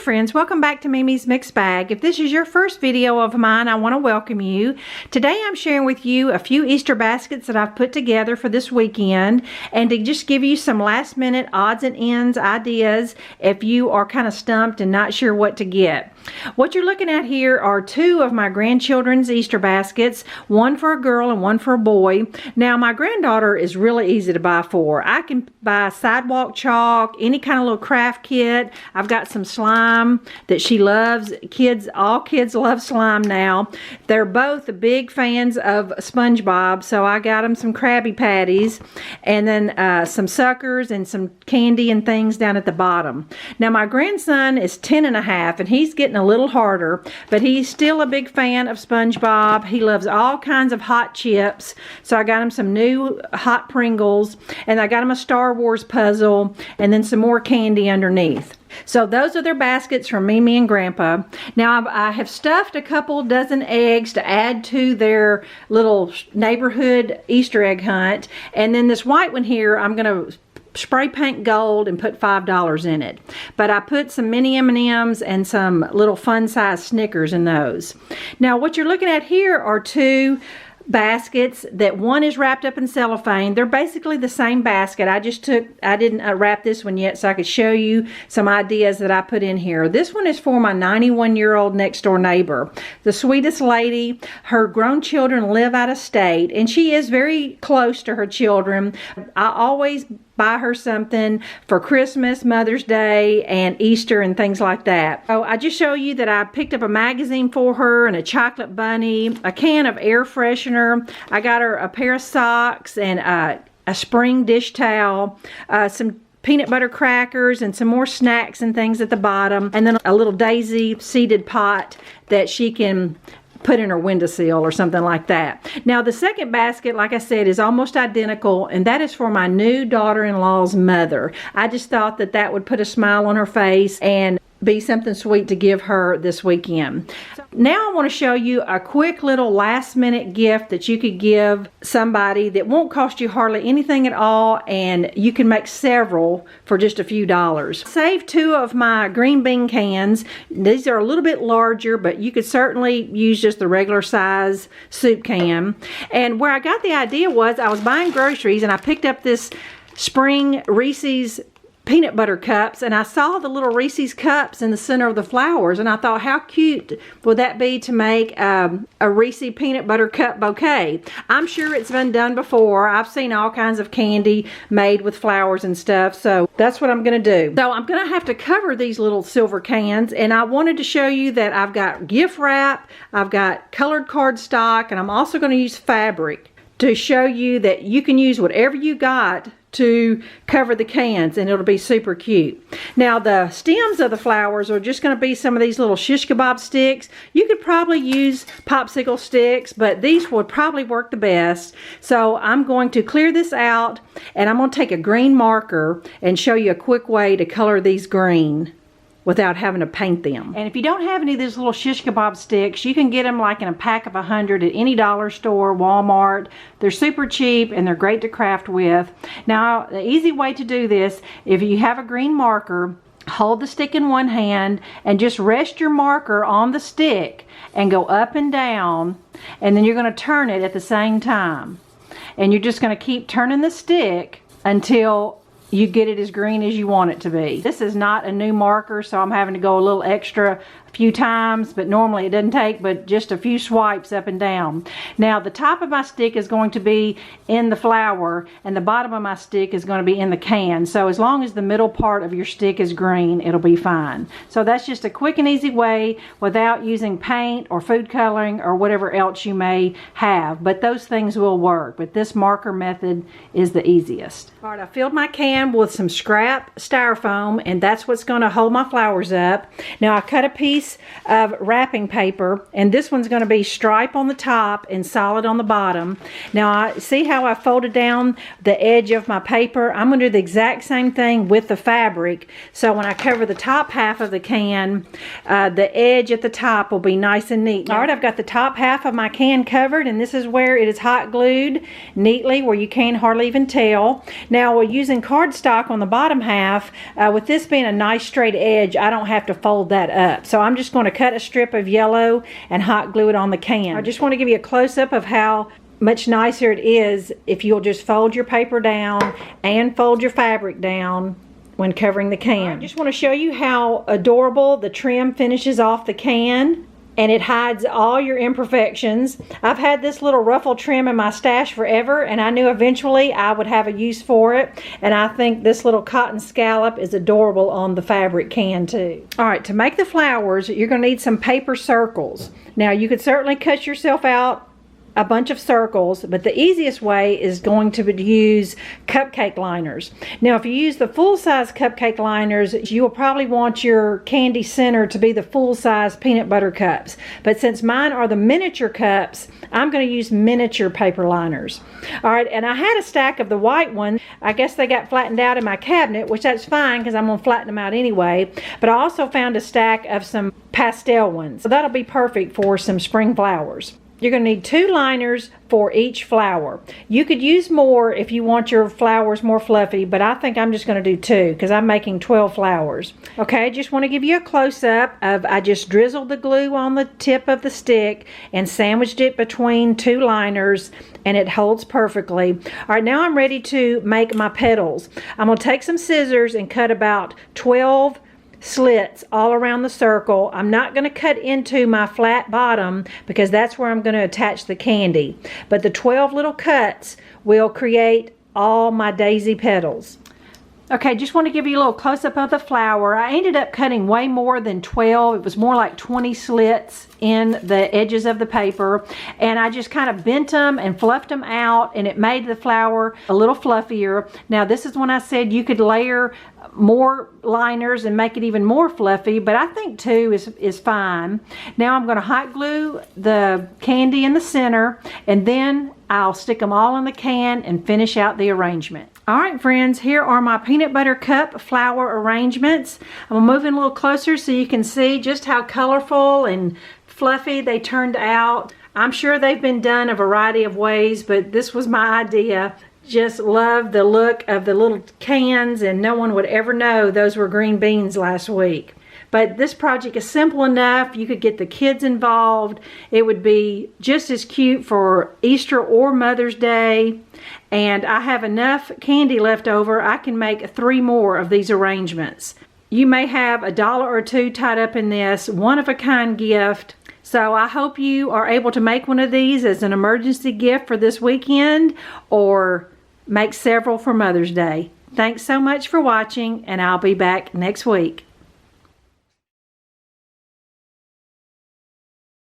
friends, welcome back to Mimi's Mixed Bag. If this is your first video of mine, I want to welcome you. Today I'm sharing with you a few Easter baskets that I've put together for this weekend, and to just give you some last minute odds and ends ideas if you are kind of stumped and not sure what to get. What you're looking at here are two of my grandchildren's Easter baskets, one for a girl and one for a boy. Now my granddaughter is really easy to buy for. I can buy sidewalk chalk, any kind of little craft kit. I've got some slime that she loves. All kids love slime now. They're both big fans of SpongeBob, so I got them some Krabby Patties and then some suckers and some candy and things down at the bottom. Now my grandson is 10 and a half and he's getting a little harder, but he's still a big fan of SpongeBob. He loves all kinds of hot chips, so I got him some new hot Pringles, and I got him a Star Wars puzzle and then some more candy underneath. So those are their baskets from Mimi and Grandpa. Now I have stuffed a couple dozen eggs to add to their little neighborhood Easter egg hunt, and then this white one here I'm going to spray paint gold and put $5 in it. But I put some mini M&Ms and some little fun size Snickers in those. Now what you're looking at here are two baskets that one is wrapped up in cellophane. They're basically the same basket. I didn't wrap this one yet so I could show you some ideas that I put in here. This one is for my 91-year-old next door neighbor. The sweetest lady. Her grown children live out of state and she is very close to her children. I always buy her something for Christmas, Mother's Day, and Easter and things like that. So I just show you that I picked up a magazine for her and a chocolate bunny, a can of air freshener. I got her a pair of socks and a spring dish towel, some peanut butter crackers and some more snacks and things at the bottom, and then a little daisy seeded pot that she can put in her windowsill or something like that. Now the second basket, like I said, is almost identical, and that is for my new daughter-in-law's mother. I just thought that that would put a smile on her face and be something sweet to give her this weekend. Now I want to show you a quick little last minute gift that you could give somebody that won't cost you hardly anything at all, and you can make several for just a few dollars. Save two of my green bean cans. These are a little bit larger, but you could certainly use just the regular size soup can. And where I got the idea was I was buying groceries and I picked up this spring Reese's peanut butter cups, and I saw the little Reese's cups in the center of the flowers, and I thought, how cute would that be to make a Reese's peanut butter cup bouquet? I'm sure it's been done before. I've seen all kinds of candy made with flowers and stuff, so that's what I'm going to do. So I'm going to have to cover these little silver cans, and I wanted to show you that I've got gift wrap, I've got colored cardstock, and I'm also going to use fabric to show you that you can use whatever you got to cover the cans and it'll be super cute. Now the stems of the flowers are just going to be some of these little shish kebab sticks. You could probably use popsicle sticks, but these would probably work the best. So I'm going to clear this out and I'm going to take a green marker and show you a quick way to color these green without having to paint them. And if you don't have any of these little shish kebab sticks, you can get them like in a pack of 100 at any dollar store, Walmart. They're super cheap and they're great to craft with. Now, the easy way to do this, if you have a green marker, hold the stick in one hand and just rest your marker on the stick and go up and down, and then you're going to turn it at the same time. And you're just going to keep turning the stick until you get it as green as you want it to be. This is not a new marker, so I'm having to go a little extra a few times, but normally it doesn't take but just a few swipes up and down. Now the top of my stick is going to be in the flower and the bottom of my stick is going to be in the can. So as long as the middle part of your stick is green, it'll be fine. So that's just a quick and easy way without using paint or food coloring or whatever else you may have. But those things will work. But this marker method is the easiest. All right, I filled my can with some scrap styrofoam, and that's what's going to hold my flowers up. Now I cut a piece of wrapping paper, and this one's going to be stripe on the top and solid on the bottom. Now I see how I folded down the edge of my paper. I'm going to do the exact same thing with the fabric, so when I cover the top half of the can, the edge at the top will be nice and neat. All right, I've got the top half of my can covered, and this is where it is hot glued neatly where you can't hardly even tell. Now we're using cardstock cardstock on the bottom half, with this being a nice straight edge, I don't have to fold that up. So I'm just going to cut a strip of yellow and hot glue it on the can. I just want to give you a close-up of how much nicer it is if you'll just fold your paper down and fold your fabric down when covering the can. I just want to show you how adorable the trim finishes off the can, and it hides all your imperfections. I've had this little ruffle trim in my stash forever, and I knew eventually I would have a use for it, and I think this little cotton scallop is adorable on the fabric can too. Alright, to make the flowers, you're going to need some paper circles. Now you could certainly cut yourself out a bunch of circles, but the easiest way is going to use cupcake liners. Now if you use the full-size cupcake liners, you will probably want your candy center to be the full-size peanut butter cups, but since mine are the miniature cups, I'm going to use miniature paper liners. Alright, and I had a stack of the white one. I guess they got flattened out in my cabinet, which that's fine because I'm going to flatten them out anyway, but I also found a stack of some pastel ones, so that'll be perfect for some spring flowers. You're going to need 2 liners for each flower. You could use more if you want your flowers more fluffy, but I think I'm just going to do 2 because I'm making 12 flowers. Okay, I just want to give you a close-up of I just drizzled the glue on the tip of the stick and sandwiched it between 2 liners, and it holds perfectly. All right, now I'm ready to make my petals. I'm going to take some scissors and cut about 12 slits all around the circle. I'm not going to cut into my flat bottom because that's where I'm going to attach the candy, but the 12 little cuts will create all my daisy petals. Okay, just want to give you a little close-up of the flower. I ended up cutting way more than 12. It was more like 20 slits in the edges of the paper, and I just kind of bent them and fluffed them out, and it made the flower a little fluffier. Now this is when I said you could layer more liners and make it even more fluffy, but I think 2 is fine. Now I'm going to hot glue the candy in the center, and then I'll stick them all in the can and finish out the arrangement. Alright friends, here are my peanut butter cup flower arrangements. I'm going to move in a little closer so you can see just how colorful and fluffy they turned out. I'm sure they've been done a variety of ways, but this was my idea. Just love the look of the little cans, and no one would ever know those were green beans last week. But this project is simple enough. You could get the kids involved. It would be just as cute for Easter or Mother's Day. And I have enough candy left over. I can make 3 more of these arrangements. You may have $1 or $2 tied up in this one-of-a-kind gift. So I hope you are able to make one of these as an emergency gift for this weekend, or make several for Mother's Day. Thanks so much for watching, and I'll be back next week.